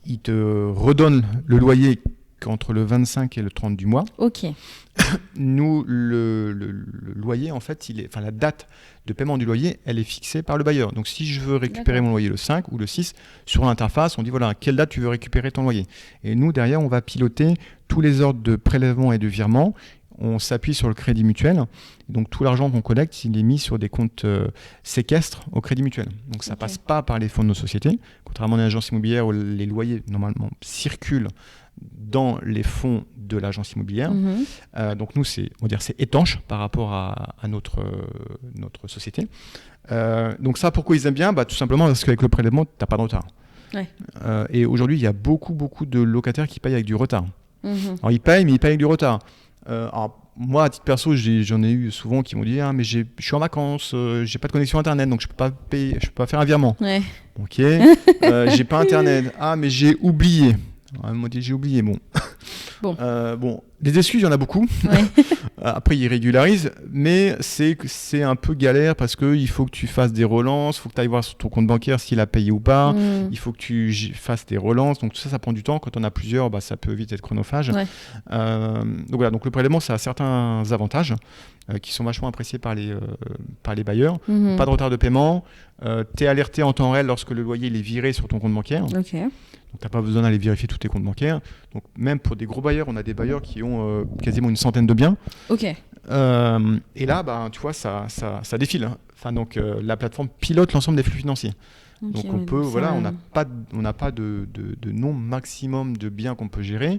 redonnent le loyer qu'entre le 25 et le 30 du mois. Ok. Nous, le loyer, en fait, la date de paiement du loyer, elle est fixée par le bailleur. Donc, si je veux récupérer mon loyer le 5 ou le 6, sur l'interface, on dit voilà, à quelle date tu veux récupérer ton loyer. Et nous, derrière, on va piloter tous les ordres de prélèvement et de virement. On s'appuie sur le crédit mutuel. Donc, tout l'argent qu'on collecte, il est mis sur des comptes séquestres au crédit mutuel. Donc, ça ne passe pas par les fonds de nos sociétés. Contrairement à une agence immobilière où les loyers, normalement, circulent dans les fonds de l'agence immobilière. Donc nous, c'est étanche par rapport à notre société. Donc ça, pourquoi ils aiment bien ? Tout simplement parce qu'avec le prélèvement, tu n'as pas de retard. Ouais. Et aujourd'hui, il y a beaucoup de locataires qui payent avec du retard. Alors ils payent, mais ils payent avec du retard. Alors, moi, à titre perso, j'en ai eu souvent qui m'ont dit mais je suis en vacances, j'ai pas de connexion internet, donc je peux pas payer, je peux pas faire un virement. Ouais. Ok. J'ai pas internet. Mais j'ai oublié. Moi, j'ai oublié. Bon, des excuses, il y en a beaucoup. Ouais. Après, ils régularisent, mais c'est un peu galère parce qu'il faut que tu fasses des relances, il faut que tu ailles voir sur ton compte bancaire s'il a payé ou pas, il faut que tu fasses des relances. Donc, tout ça, ça prend du temps. Quand on a plusieurs, ça peut vite être chronophage. Ouais. Donc, voilà. Donc, le prélèvement, ça a certains avantages qui sont vachement appréciés par les bailleurs. Pas de retard de paiement. Tu es alerté en temps réel lorsque le loyer il est viré sur ton compte bancaire. Ok. Donc, tu n'as pas besoin d'aller vérifier tous tes comptes bancaires. Donc, même pour des gros bailleurs, on a des bailleurs qui ont quasiment une centaine de biens. Ok. Et là, tu vois, ça défile. Enfin, donc, la plateforme pilote l'ensemble des flux financiers. Okay, donc, on peut, on n'a pas de nombre maximum de biens qu'on peut gérer.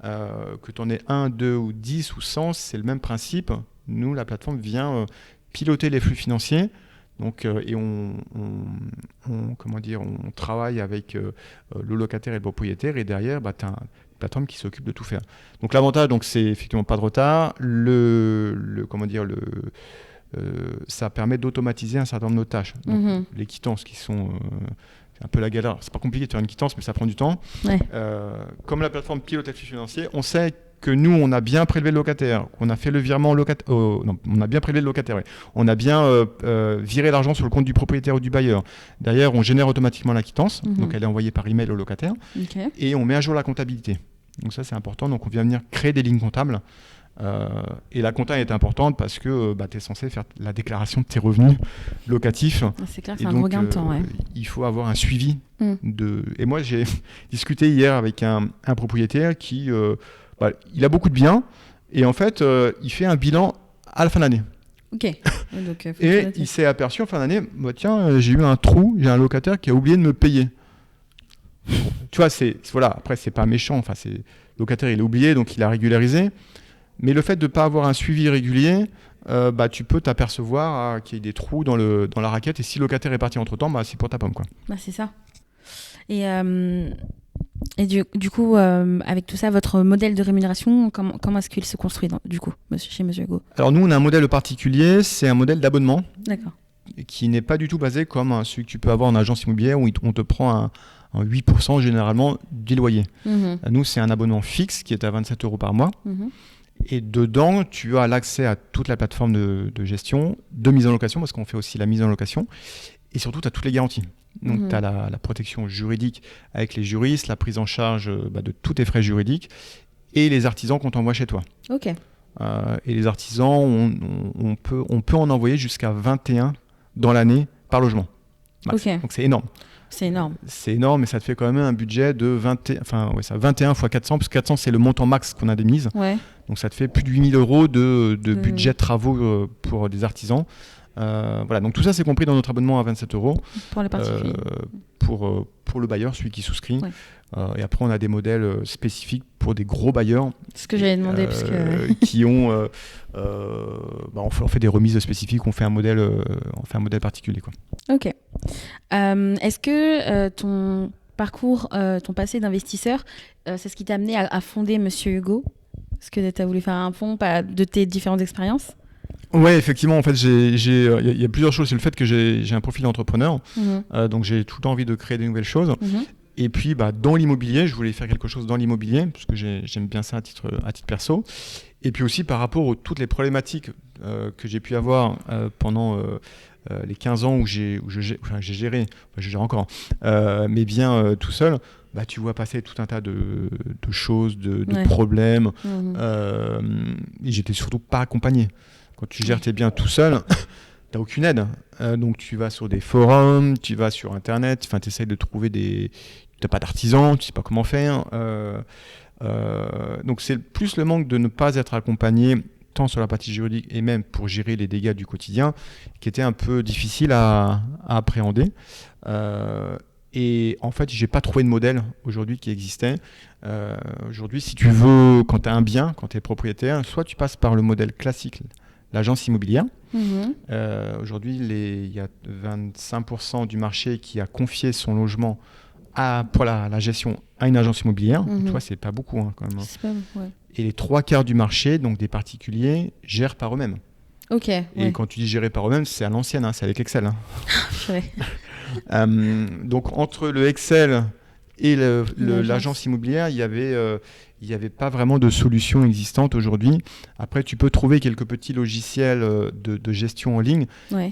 Que tu en aies 1, 2 ou 10 ou 100, c'est le même principe. Nous, la plateforme vient piloter les flux financiers. Donc, et on travaille avec le locataire et le propriétaire, et derrière, tu as une plateforme qui s'occupe de tout faire. Donc l'avantage, c'est effectivement pas de retard. Ça permet d'automatiser un certain nombre de tâches. Donc, les quittances qui sont un peu la galère. C'est pas compliqué de faire une quittance, mais ça prend du temps. Ouais. Comme la plateforme pilote les flux financiers, on sait que nous, on a bien prélevé le locataire, qu'on a fait le virement locataire. On a bien prélevé le locataire, oui. On a bien viré l'argent sur le compte du propriétaire ou du bailleur. D'ailleurs, on génère automatiquement la quittance, donc elle est envoyée par email au locataire, et on met à jour la comptabilité. Donc ça, c'est important. Donc on vient venir créer des lignes comptables. Et la compta est importante parce que tu es censé faire la déclaration de tes revenus locatifs. C'est clair, c'est un gros gain de temps. Ouais. Il faut avoir un suivi. Et moi, j'ai discuté hier avec un propriétaire qui... il a beaucoup de biens et en fait, il fait un bilan à la fin d'année. Ok. Donc, et il s'est aperçu en fin d'année, tiens, j'ai eu un trou, j'ai un locataire qui a oublié de me payer. Tu vois, après, c'est pas méchant. Enfin, le locataire, il a oublié, donc il a régularisé. Mais le fait de ne pas avoir un suivi régulier, tu peux t'apercevoir qu'il y a des trous dans la raquette. Et si le locataire est parti entre-temps, c'est pour ta pomme, quoi. C'est ça. Et du coup, avec tout ça, votre modèle de rémunération, comment est-ce qu'il se construit chez Monsieur Hugo ? Alors nous, on a un modèle particulier, c'est un modèle d'abonnement. D'accord. Qui n'est pas du tout basé comme celui que tu peux avoir en agence immobilière où on te prend un 8% généralement des loyers. Nous, c'est un abonnement fixe qui est à 27 € par mois. Et dedans, tu as l'accès à toute la plateforme de gestion, de mise en location, parce qu'on fait aussi la mise en location. Et surtout, tu as toutes les garanties. Donc, tu as la protection juridique avec les juristes, la prise en charge de tous tes frais juridiques et les artisans qu'on t'envoie chez toi. Ok. Et les artisans, on peut en envoyer jusqu'à 21 dans l'année par logement. Okay. Donc, c'est énorme. C'est énorme. C'est énorme, mais ça te fait quand même un budget de 21 x 400, parce que 400, c'est le montant max qu'on a démise. Ouais. Donc, ça te fait plus de 8 000 € de budget de travaux pour des artisans. Voilà, donc tout ça, c'est compris dans notre abonnement à 27 €. Pour les particuliers. Pour le bailleur, celui qui souscrit. Ouais. Et après, on a des modèles spécifiques pour des gros bailleurs. C'est ce que j'avais demandé. Parce que... qui ont... on fait des remises spécifiques, on fait un modèle particulier, quoi. Ok. Est-ce que ton parcours, ton passé d'investisseur, c'est ce qui t'a amené à fonder Monsieur Hugo ? Est-ce que tu as voulu faire un pont de tes différentes expériences ? Ouais, effectivement, en fait, il y a plusieurs choses. C'est le fait que j'ai un profil d'entrepreneur, donc j'ai tout le temps envie de créer des nouvelles choses. Et puis, dans l'immobilier, je voulais faire quelque chose dans l'immobilier, parce que j'aime bien ça à titre perso. Et puis aussi par rapport à toutes les problématiques que j'ai pu avoir pendant les 15 ans où j'ai géré, je gère encore, mais bien tout seul. Tu vois passer tout un tas de choses, de problèmes. Et j'étais surtout pas accompagné. Quand tu gères tes biens tout seul, t'as aucune aide. Donc tu vas sur des forums, tu vas sur Internet, tu essayes de trouver t'as pas d'artisan, tu sais pas comment faire. Donc c'est plus le manque de ne pas être accompagné tant sur la partie juridique et même pour gérer les dégâts du quotidien qui était un peu difficile à appréhender. Et en fait, j'ai pas trouvé de modèle aujourd'hui qui existait. Aujourd'hui, si tu veux, quand tu as un bien, quand tu es propriétaire, soit tu passes par le modèle classique, l'agence immobilière. Aujourd'hui, il y a 25% du marché qui a confié son logement pour la gestion à une agence immobilière. Tu vois, c'est pas beaucoup quand même. C'est pas beaucoup, ouais. Et les 3/4 du marché, donc des particuliers, gèrent par eux-mêmes. Ok. Et quand tu dis gérer par eux-mêmes, c'est à l'ancienne, c'est avec Excel. Donc entre le Excel et l'agence immobilière, il y avait pas vraiment de solution existante aujourd'hui. Après, tu peux trouver quelques petits logiciels de gestion en ligne,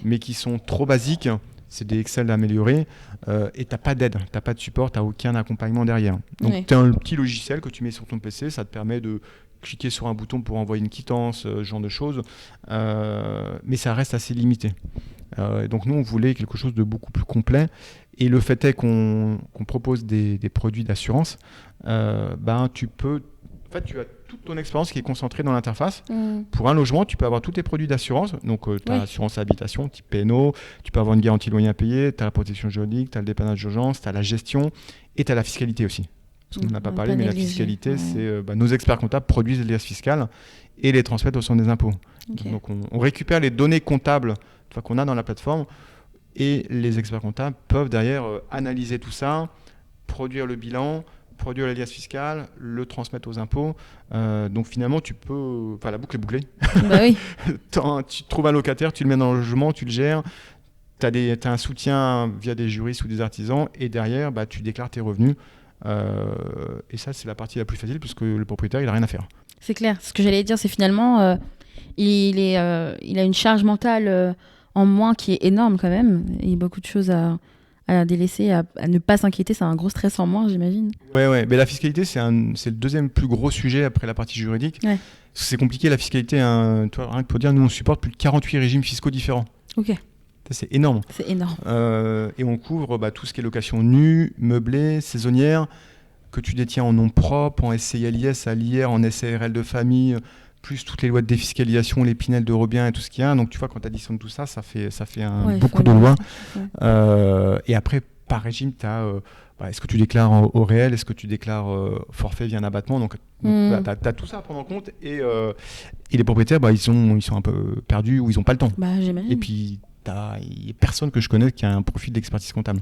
mais qui sont trop basiques. C'est des Excel améliorés et tu n'as pas d'aide, tu n'as pas de support, tu n'as aucun accompagnement derrière. Donc tu as un petit logiciel que tu mets sur ton PC, ça te permet de cliquer sur un bouton pour envoyer une quittance, ce genre de choses, mais ça reste assez limité. Donc nous, on voulait quelque chose de beaucoup plus complet. Et le fait est qu'on propose des produits d'assurance. Tu as toute ton expérience qui est concentrée dans l'interface. Pour un logement, tu peux avoir tous tes produits d'assurance. Donc tu as assurance habitation, type P&O, tu peux avoir une garantie loyer impayé, tu as la protection juridique, tu as le dépannage d'urgence, tu as la gestion et tu as la fiscalité aussi. Parce qu'on n'a pas parlé, mais la fiscalité, c'est nos experts comptables produisent les liasses fiscales et les transmettent au centre des impôts. Donc on récupère les données comptables qu'on a dans la plateforme et les experts comptables peuvent derrière analyser tout ça, produire le bilan, produire la liasse fiscale, le transmettre aux impôts. Donc finalement, la boucle est bouclée. Oui. Tu trouves un locataire, tu le mets dans le logement, tu le gères, tu as un soutien via des juristes ou des artisans et derrière, tu déclares tes revenus. Et ça, c'est la partie la plus facile puisque le propriétaire, il n'a rien à faire. C'est clair. Ce que j'allais dire, c'est finalement, il a une charge mentale en moins qui est énorme quand même. Il y a beaucoup de choses à délaisser, à ne pas s'inquiéter. C'est un gros stress en moins, j'imagine. Ouais. Mais la fiscalité, c'est le deuxième plus gros sujet après la partie juridique. C'est compliqué, la fiscalité. Toi, rien que pour dire, nous, on supporte plus de 48 régimes fiscaux différents. Ok. C'est énorme. C'est énorme. Et on couvre tout ce qui est location nue, meublée, saisonnière, que tu détiens en nom propre, en SCI-LIS, à l'IR, en SARL de famille, plus toutes les lois de défiscalisation, les Pinel de Robien et tout ce qu'il y a. Donc tu vois, quand tu additionnes tout ça, ça fait beaucoup de lois. Et après, par régime, tu as est-ce que tu déclares au réel, est-ce que tu déclares forfait via un abattement. Donc tu as tout ça à prendre en compte. Et les propriétaires, ils sont un peu perdus ou ils n'ont pas le temps. J'imagine. Et puis, il n'y a personne que je connais qui a un profil d'expertise comptable.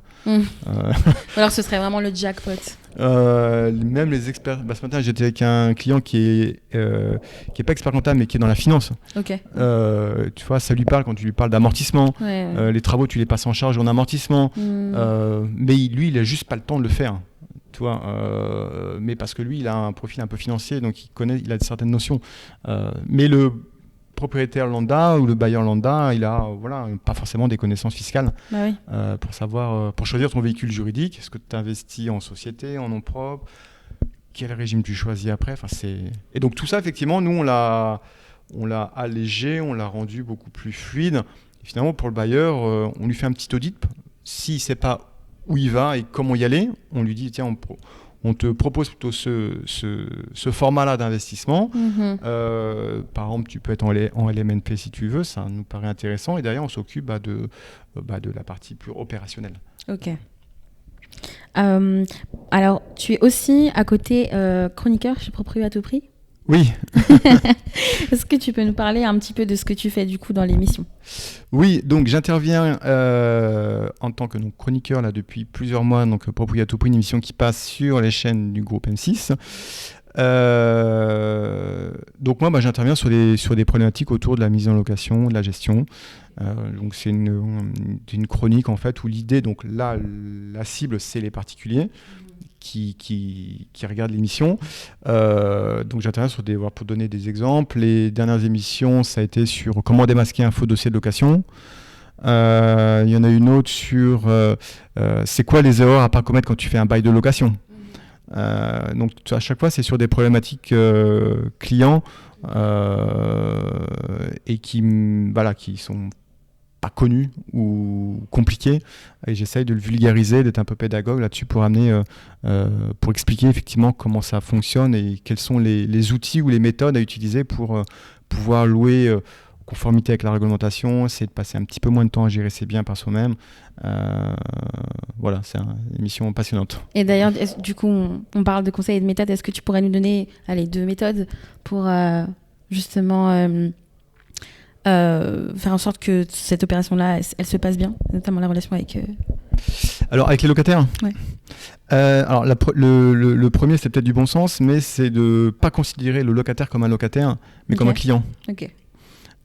Alors ce serait vraiment le jackpot. Même les experts. Ce matin, j'étais avec un client qui est pas expert comptable, mais qui est dans la finance. Ok. Tu vois, ça lui parle quand tu lui parles d'amortissement. Les travaux, tu les passes en charge en amortissement. Mais lui, il a juste pas le temps de le faire. Tu vois, mais parce que lui, il a un profil un peu financier, donc il a certaines notions. Mais le propriétaire lambda ou le bailleur lambda, il a pas forcément des connaissances fiscales pour choisir ton véhicule juridique. Est-ce que tu investis en société, en nom propre, quel régime tu choisis après. Et donc tout ça, effectivement, nous on l'a allégé, on l'a rendu beaucoup plus fluide. Et finalement, pour le bailleur, on lui fait un petit audit. S'il ne sait pas où il va et comment y aller, on lui dit tiens, on te propose plutôt ce format-là d'investissement. Par exemple, tu peux être en LMNP si tu veux, ça nous paraît intéressant. Et derrière, on s'occupe de la partie plus opérationnelle. Ok. Alors, tu es aussi à côté chroniqueur chez Proprio à tout prix ? Oui. Est-ce que tu peux nous parler un petit peu de ce que tu fais du coup dans l'émission ? Oui, donc j'interviens en tant que chroniqueur là, depuis plusieurs mois, donc Proprio à tout prix, une émission qui passe sur les chaînes du groupe M6. Donc moi, j'interviens sur des problématiques autour de la mise en location, de la gestion. Donc c'est une chronique en fait où l'idée, donc là, la cible, c'est les particuliers qui regardent l'émission. Donc j'interviens pour donner des exemples. Les dernières émissions, ça a été sur comment démasquer un faux dossier de location. Il y en a une autre sur c'est quoi les erreurs à pas commettre quand tu fais un bail de location. Donc à chaque fois, c'est sur des problématiques clients et qui sont pas connus ou compliqués, et j'essaye de le vulgariser, d'être un peu pédagogue là-dessus pour expliquer effectivement comment ça fonctionne et quels sont les outils ou les méthodes à utiliser pour pouvoir louer en conformité avec la réglementation, essayer de passer un petit peu moins de temps à gérer ses biens par soi-même. Voilà, c'est une émission passionnante. Et d'ailleurs, du coup, on parle de conseils et de méthodes. Est-ce que tu pourrais nous donner 2 méthodes pour justement faire en sorte que cette opération-là, elle se passe bien, notamment la relation avec... Alors, avec les locataires ? Ouais. Alors, le premier, c'est peut-être du bon sens, mais c'est de ne pas considérer le locataire comme un locataire, mais comme un client. Ok.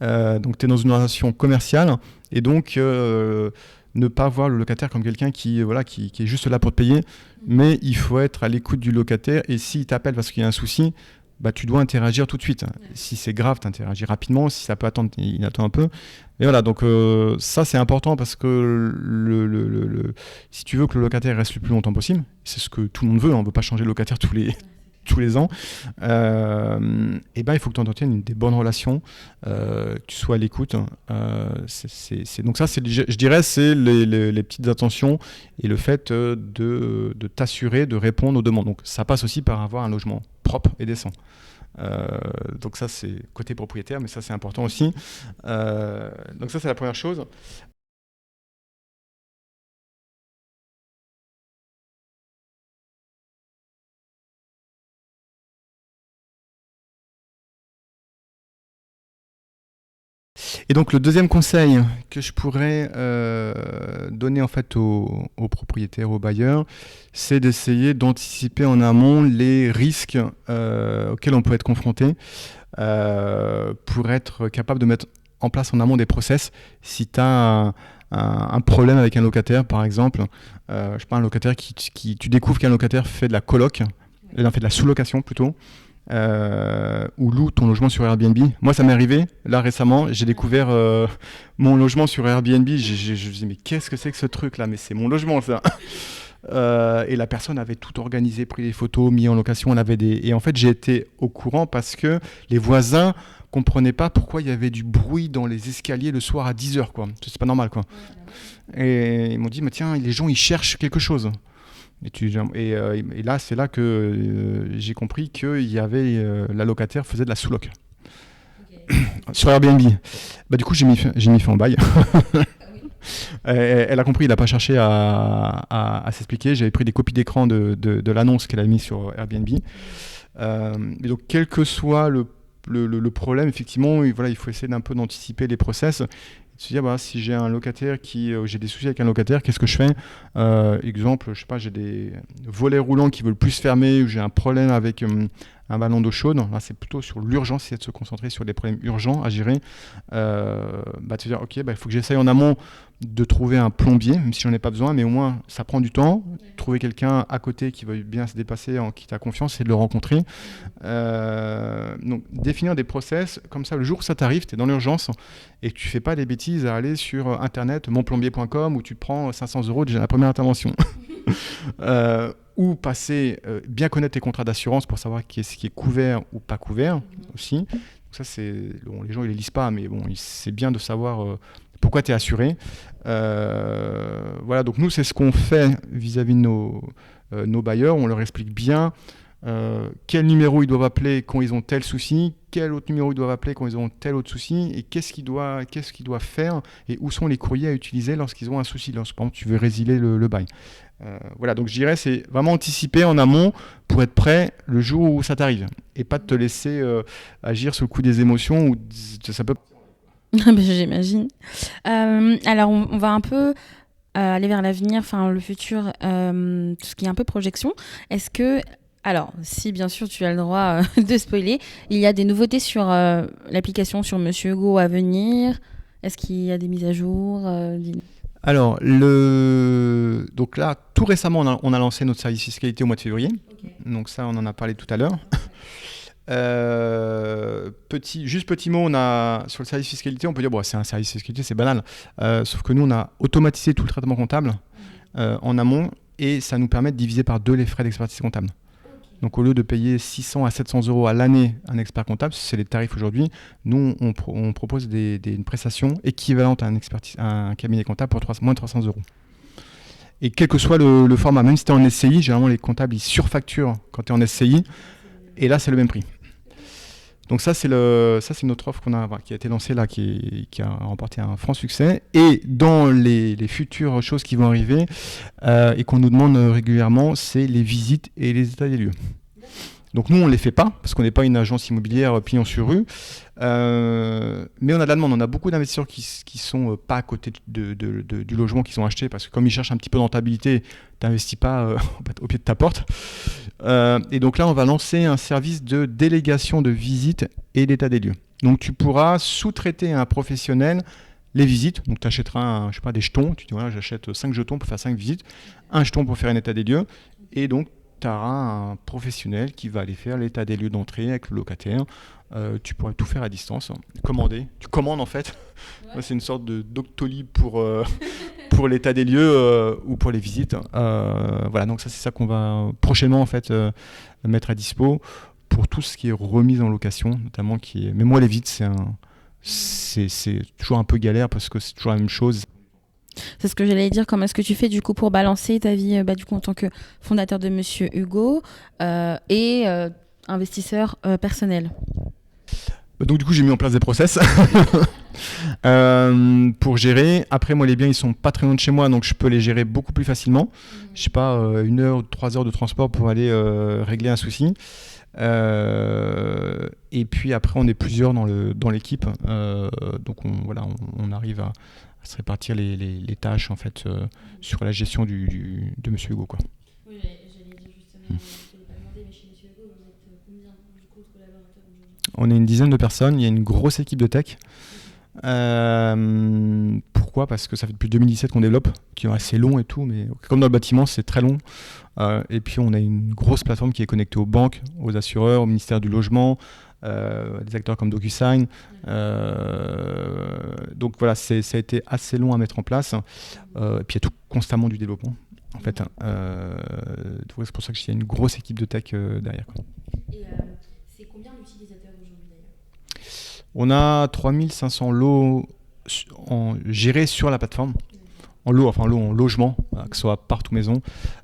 Donc, tu es dans une relation commerciale, et donc ne pas voir le locataire comme quelqu'un qui est juste là pour te payer, mais il faut être à l'écoute du locataire, et s'il t'appelle parce qu'il y a un souci, tu dois interagir tout de suite. Si c'est grave, tu interagis rapidement. Si ça peut attendre, il attend un peu. Et voilà, donc ça c'est important parce que si tu veux que le locataire reste le plus longtemps possible, c'est ce que tout le monde veut, on ne veut pas changer le locataire tous les ans, il faut que tu entretiennes des bonnes relations, que tu sois à l'écoute. Donc ça, je dirais, c'est les petites attentions et le fait de t'assurer de répondre aux demandes. Donc ça passe aussi par avoir un logement propre et décent. Donc ça, c'est côté propriétaire, mais ça, c'est important aussi. Donc ça, c'est la première chose. Et donc le deuxième conseil que je pourrais donner en fait aux propriétaires, aux bailleurs, c'est d'essayer d'anticiper en amont les risques auxquels on peut être confronté pour être capable de mettre en place en amont des process. Si tu as un problème avec un locataire, par exemple, je sais pas, un locataire tu découvres qu'un locataire fait de la coloc, il en fait de la sous-location plutôt, ou loue ton logement sur Airbnb. Moi, ça m'est arrivé, là récemment, j'ai découvert mon logement sur Airbnb, je me dis mais qu'est-ce que c'est que ce truc là, mais c'est mon logement ça. Et la personne avait tout organisé, pris des photos, mis en location, et en fait j'ai été au courant parce que les voisins comprenaient pas pourquoi il y avait du bruit dans les escaliers le soir à 10h quoi. C'est pas normal quoi. Et ils m'ont dit mais tiens, les gens ils cherchent quelque chose. Et là, c'est là que j'ai compris qu'il y avait la locataire faisait de la sous-loc sur Airbnb. Du coup, j'ai mis fin au bail. Elle a compris, il n'a pas cherché à s'expliquer. J'avais pris des copies d'écran de l'annonce qu'elle a mise sur Airbnb. Et donc, quel que soit le problème, effectivement, il faut essayer d'un peu d'anticiper les process. Se dire si j'ai un locataire j'ai des soucis avec un locataire, qu'est-ce que je fais? Exemple, je sais pas, j'ai des volets roulants qui veulent plus fermer, ou j'ai un problème avec un ballon d'eau chaude. Là, c'est plutôt sur l'urgence, c'est de se concentrer sur des problèmes urgents à gérer. Te dire, ok, il faut que j'essaye en amont de trouver un plombier, même si j'en ai pas besoin, mais au moins ça prend du temps. Trouver quelqu'un à côté qui veuille bien se dépasser, en qui tu as confiance, et de le rencontrer. Donc définir des process comme ça, le jour où ça t'arrive, tu es dans l'urgence et que tu fais pas des bêtises à aller sur internet monplombier.com où tu te prends 500 € déjà la première intervention. Ou passer, bien connaître tes contrats d'assurance pour savoir ce qui est couvert ou pas couvert aussi. Donc ça, les gens ils les lisent pas, mais bon, c'est bien de savoir pourquoi tu es assuré. Voilà, donc nous, c'est ce qu'on fait vis-à-vis de nos bailleurs. On leur explique bien quel numéro ils doivent appeler quand ils ont tel souci, quel autre numéro ils doivent appeler quand ils ont tel autre souci, et qu'est-ce qu'ils doivent faire, et où sont les courriers à utiliser lorsqu'ils ont un souci, lorsque par exemple tu veux résilier le bail. Voilà, donc je dirais c'est vraiment anticiper en amont pour être prêt le jour où ça t'arrive, et pas de te laisser agir sous le coup des émotions où ça peut... J'imagine. Alors on va un peu aller vers l'avenir, enfin le futur, tout ce qui est un peu projection. Est-ce que Alors, si bien sûr tu as le droit de spoiler, il y a des nouveautés sur l'application sur Monsieur Hugo à venir. Est-ce qu'il y a des mises à jour Alors, donc là, tout récemment, on a lancé notre service fiscalité au mois de février. Ok. Donc ça, on en a parlé tout à l'heure. Petit mot, sur le service fiscalité, on peut dire bon, c'est un service fiscalité, c'est banal. Sauf que nous, on a automatisé tout le traitement comptable en amont et ça nous permet de diviser par 2 les frais d'expertise comptable. Donc au lieu de payer 600 à 700 euros à l'année un expert comptable, c'est les tarifs aujourd'hui, nous on propose une prestation équivalente à un cabinet comptable pour moins de 300 euros. Et quel que soit le format, même si tu es en SCI, généralement les comptables ils surfacturent quand tu es en SCI, et là c'est le même prix. Donc ça c'est une autre offre qui a été lancée là, qui a remporté un franc succès. Et dans les futures choses qui vont arriver et qu'on nous demande régulièrement, c'est les visites et les états des lieux. Donc nous on ne les fait pas parce qu'on n'est pas une agence immobilière pignon sur rue, mais on a de la demande. On a beaucoup d'investisseurs qui sont pas à côté du logement qu'ils ont acheté parce que comme ils cherchent un petit peu de rentabilité, t'investis pas au pied de ta porte. Et donc là on va lancer un service de délégation de visite et d'état des lieux. Donc tu pourras sous-traiter à un professionnel les visites. Donc tu achèteras des jetons. Tu dis voilà, j'achète 5 jetons pour faire 5 visites, un jeton pour faire un état des lieux, et donc tu auras un professionnel qui va aller faire l'état des lieux d'entrée avec le locataire. Tu pourrais tout faire à distance, commander. Tu commandes en fait. Ouais. C'est une sorte de Doctolib pour l'état des lieux ou pour les visites. Voilà, donc ça c'est ça qu'on va prochainement en fait mettre à dispo pour tout ce qui est remise en location, notamment Mais moi les visites c'est toujours un peu galère parce que c'est toujours la même chose. C'est ce que j'allais dire. Comment est-ce que tu fais du coup pour balancer ta vie du coup en tant que fondateur de Monsieur Hugo et investisseur personnel? Donc du coup j'ai mis en place des process pour gérer. Après moi les biens ils sont pas très loin de chez moi donc je peux les gérer beaucoup plus facilement. Je sais pas 1 heure ou 3 heures de transport pour aller régler un souci. Et puis après on est plusieurs dans l'équipe donc on arrive à se répartir les tâches en fait sur la gestion de Monsieur Hugo quoi. Oui, j'allais dire justement, je ne t'avais pas demandé, mais chez Monsieur Hugo, vous êtes combien du coup de collaborateurs aujourd'hui? On est une dizaine de personnes, il y a une grosse équipe de tech. Pourquoi ? Parce que ça fait depuis 2017 qu'on développe, qui est assez long et tout, mais comme dans le bâtiment, c'est très long. Et puis on a une grosse plateforme qui est connectée aux banques, aux assureurs, au ministère du Logement, des acteurs comme DocuSign. Donc voilà, ça a été assez long à mettre en place. Et puis il y a tout constamment du développement. En fait, c'est pour ça qu'il y a une grosse équipe de tech derrière. Quoi. Et c'est combien d'utilisateurs aujourd'hui d'ailleurs ? On a 3500 lots gérés sur la plateforme. En logement, que ce soit partout maison.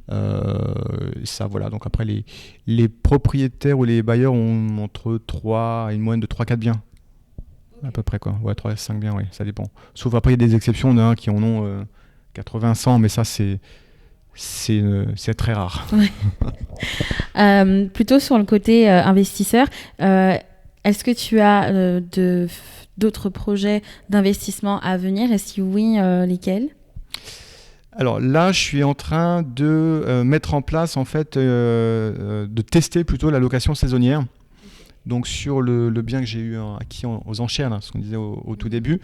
Ça, voilà. Donc après, les propriétaires ou les bailleurs ont entre 3 et une moyenne de 3-4 biens. Okay. À peu près, quoi. Ouais, 3-5 biens, oui, ça dépend. Sauf après, il y a des exceptions, il y en a qui en ont 80-100, mais ça, c'est très rare. Ouais. Plutôt sur le côté investisseur, est-ce que tu as d'autres projets d'investissement à venir et si oui, lesquels ? Alors là, je suis en train de mettre en place, en fait, de tester plutôt la location saisonnière. Donc sur le bien que j'ai eu acquis aux enchères, là, ce qu'on disait au tout début.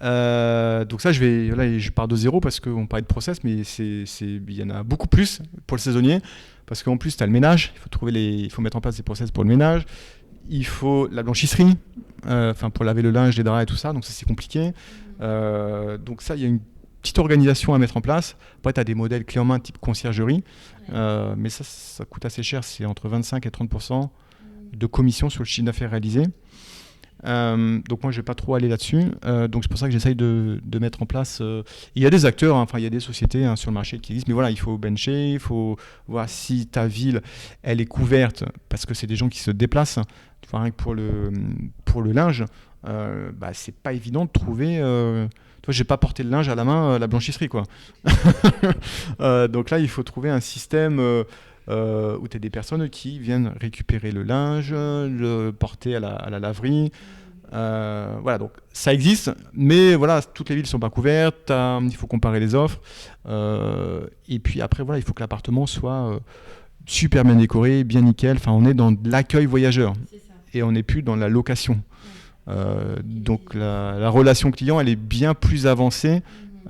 Donc ça, je pars de zéro parce qu'on parlait de process, mais il y en a beaucoup plus pour le saisonnier. Parce qu'en plus, tu as le ménage, il faut mettre en place des process pour le ménage. Il faut la blanchisserie, pour laver le linge, les draps et tout ça. Donc ça, c'est compliqué. Donc ça, il y a une petite organisation à mettre en place. Après, tu as des modèles clés en main type conciergerie. Mais ça coûte assez cher. C'est entre 25 et 30% de commission sur le chiffre d'affaires réalisé. Donc moi je vais pas trop aller là-dessus, donc c'est pour ça que j'essaye de mettre en place il y a des acteurs, il y a des sociétés sur le marché qui existent, mais voilà, il faut bencher, il faut voir si ta ville elle est couverte parce que c'est des gens qui se déplacent. Rien que pour le linge, c'est pas évident de trouver j'ai pas porté le linge à la main la blanchisserie quoi. Donc là il faut trouver un système où tu as des personnes qui viennent récupérer le linge, le porter à la laverie. Voilà, donc ça existe, mais voilà, toutes les villes ne sont pas couvertes, il faut comparer les offres. Et puis après, voilà, il faut que l'appartement soit super bien décoré, bien nickel. Enfin, on est dans de l'accueil voyageur et on n'est plus dans la location. Donc la relation client, elle est bien plus avancée.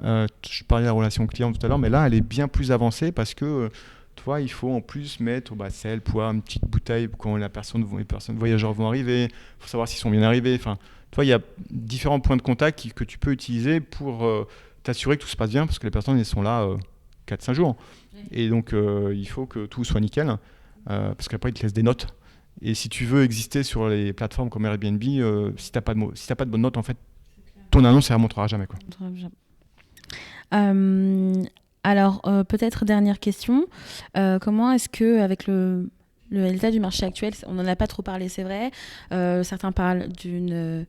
Je parlais de la relation client tout à l'heure, mais là, elle est bien plus avancée parce que toi, il faut en plus mettre sel, poids, une petite bouteille quand les personnes voyageurs vont arriver. Il faut savoir s'ils sont bien arrivés. Enfin, toi, il y a différents points de contact que tu peux utiliser pour t'assurer que tout se passe bien parce que les personnes, elles sont là 4-5 jours. Et donc, il faut que tout soit nickel parce qu'après, ils te laissent des notes. Et si tu veux exister sur les plateformes comme Airbnb, si tu n'as pas de bonnes notes, en fait, ton annonce, elle ne remontera jamais, quoi. Alors, peut-être dernière question. Comment est-ce que, avec le l'état du marché actuel, on n'en a pas trop parlé, c'est vrai. Certains parlent d'une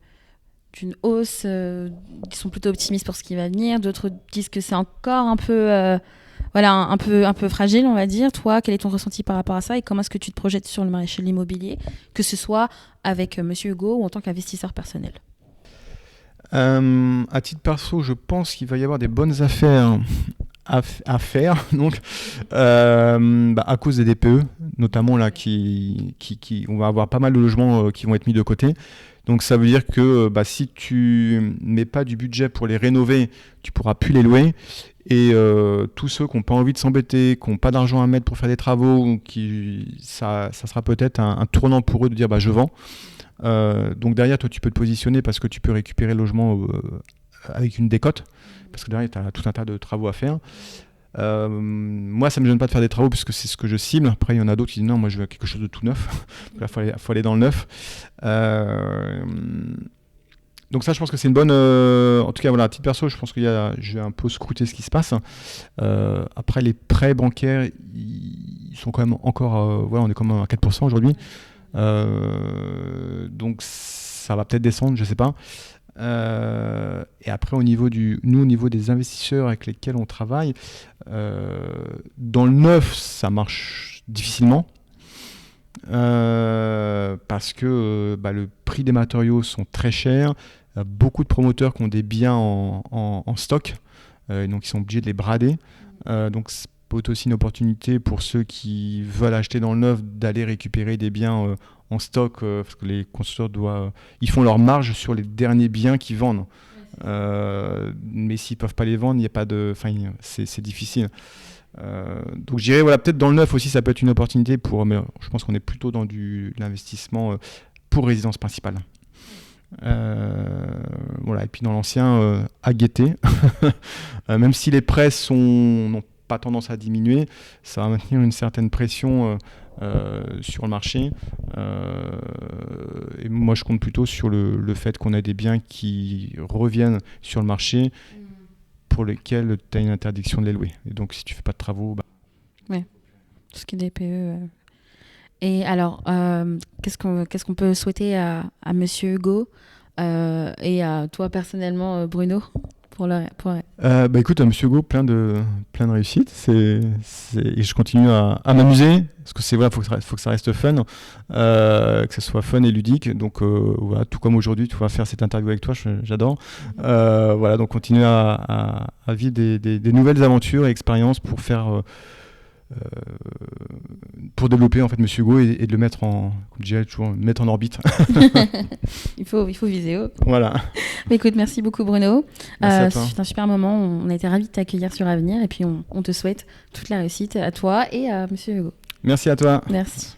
hausse, ils sont plutôt optimistes pour ce qui va venir. D'autres disent que c'est encore un peu, un peu fragile, on va dire. Toi, quel est ton ressenti par rapport à ça et comment est-ce que tu te projettes sur le marché de l'immobilier, que ce soit avec Monsieur Hugo ou en tant qu'investisseur personnel? À titre perso, je pense qu'il va y avoir des bonnes affaires à faire, donc à cause des DPE, notamment là, on va avoir pas mal de logements qui vont être mis de côté. Donc ça veut dire que si tu mets pas du budget pour les rénover, tu pourras plus les louer. Et tous ceux qui n'ont pas envie de s'embêter, qui n'ont pas d'argent à mettre pour faire des travaux, ça sera peut-être un tournant pour eux de dire je vends. Donc derrière, toi, tu peux te positionner parce que tu peux récupérer le logement avec une décote, parce que derrière, tu as tout un tas de travaux à faire. Moi, ça ne me gêne pas de faire des travaux puisque c'est ce que je cible. Après, il y en a d'autres qui disent non, moi je veux quelque chose de tout neuf. Là, il faut aller dans le neuf. Donc ça, je pense que c'est une bonne... en tout cas, voilà, à titre perso, je pense que je vais un peu scruter ce qui se passe. Après, les prêts bancaires, ils sont quand même encore... on est quand même à 4% aujourd'hui. Donc ça va peut-être descendre, je sais pas. Et après au niveau des investisseurs avec lesquels on travaille, dans le neuf ça marche difficilement parce que le prix des matériaux sont très chers. Beaucoup de promoteurs qui ont des biens en stock, donc ils sont obligés de les brader. Donc c'est peut-être aussi une opportunité pour ceux qui veulent acheter dans le neuf d'aller récupérer des biens en stock, parce que les constructeurs ils font leur marge sur les derniers biens qu'ils vendent. Mais s'ils peuvent pas les vendre, il y a pas de, c'est difficile. Donc je dirais peut-être dans le neuf aussi ça peut être une opportunité mais je pense qu'on est plutôt dans l'investissement pour résidence principale. Et puis dans l'ancien à guetter. Même si les prêts n'ont pas tendance à diminuer, ça va maintenir une certaine pression sur le marché. Et moi je compte plutôt sur le fait qu'on ait des biens qui reviennent sur le marché pour lesquels tu as une interdiction de les louer. Et donc si tu fais pas de travaux... Ouais, tout ce qui est DPE. Et alors, qu'est-ce qu'on peut souhaiter à Monsieur Hugo et à toi personnellement, Bruno, écoute, Monsieur Hugo, plein de réussite. Et je continue à m'amuser parce que faut que ça reste fun, que ce soit fun et ludique. Donc tout comme aujourd'hui, tu vas faire cette interview avec toi, j'adore. Donc continue à vivre des nouvelles aventures et expériences pour faire. Pour développer en fait Monsieur Hugo et de le mettre comme je dirais toujours, mettre en orbite. il faut viser haut. Voilà. Écoute, merci beaucoup Bruno. Merci à toi. C'est un super moment. On a été ravis de t'accueillir sur Avenir et puis on te souhaite toute la réussite à toi et à Monsieur Hugo. Merci à toi. Merci.